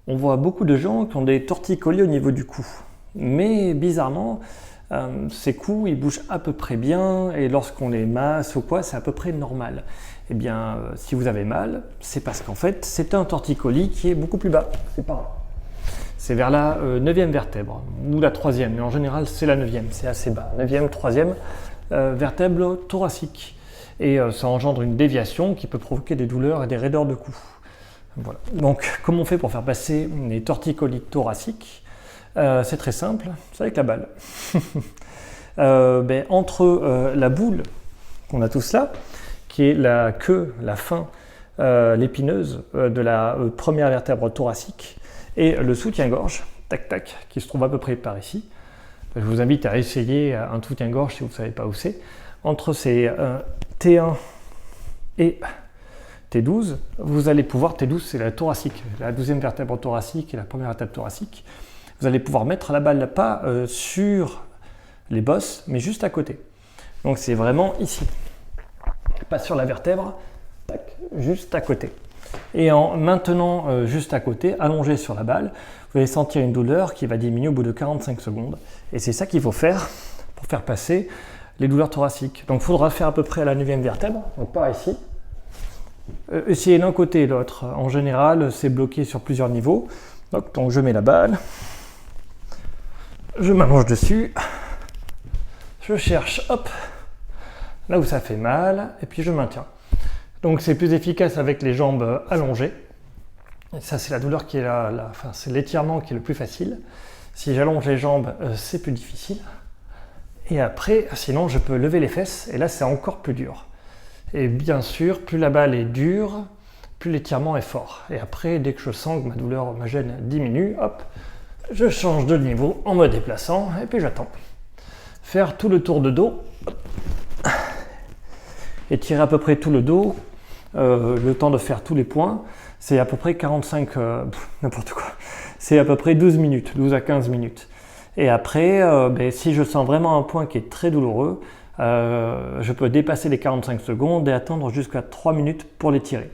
On voit beaucoup de gens qui ont des torticolis au niveau du cou. Mais bizarrement, ces coups, ils bougent à peu près bien et lorsqu'on les masse ou quoi, c'est à peu près normal. Eh bien, si vous avez mal, c'est parce qu'en fait, c'est un torticolis qui est beaucoup plus bas. C'est par là. C'est vers la 9e vertèbre, ou la 3e, mais en général, c'est la 9e, c'est assez bas. 9e, 3e vertèbre thoracique. Et ça engendre une déviation qui peut provoquer des douleurs et des raideurs de cou. Voilà. Donc, comment on fait pour faire passer les torticolis thoraciques? C'est très simple, c'est avec la balle. Entre la boule qu'on a tous là, qui est la queue, la fin, l'épineuse de la première vertèbre thoracique, et le soutien-gorge, tac tac, qui se trouve à peu près par ici. Je vous invite à essayer un soutien-gorge si vous ne savez pas où c'est. Entre ces T1 et T12, vous allez pouvoir, T12 c'est la thoracique, la 12e vertèbre thoracique et la première vertèbre thoracique, vous allez pouvoir mettre la balle pas sur les bosses, mais juste à côté. Donc c'est vraiment ici, pas sur la vertèbre, tac, juste à côté. Et en maintenant juste à côté, allongé sur la balle, vous allez sentir une douleur qui va diminuer au bout de 45 secondes. Et c'est ça qu'il faut faire pour faire passer les douleurs thoraciques. Donc il faudra faire à peu près à la 9e vertèbre, donc par ici. Essayez l'un côté et l'autre. En général, c'est bloqué sur plusieurs niveaux. Donc je mets la balle, je m'allonge dessus, je cherche, hop, là où ça fait mal, et puis je maintiens. Donc c'est plus efficace avec les jambes allongées. Et ça c'est la douleur qui est c'est l'étirement qui est le plus facile. Si j'allonge les jambes, c'est plus difficile. Et après, sinon je peux lever les fesses, et là c'est encore plus dur. Et bien sûr, plus la balle est dure, plus l'étirement est fort. Et après, dès que je sens que ma douleur, ma gêne diminue, hop, je change de niveau en me déplaçant, et puis j'attends. Faire tout le tour de dos, étirer à peu près tout le dos, le temps de faire tous les points, c'est à peu près 45, n'importe quoi, c'est à peu près 12 minutes, 12 à 15 minutes. Et après, si je sens vraiment un point qui est très douloureux, je peux dépasser les 45 secondes et attendre jusqu'à 3 minutes pour les tirer.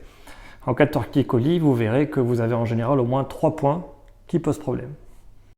En cas de torticolis, vous verrez que vous avez en général au moins 3 points qui posent problème.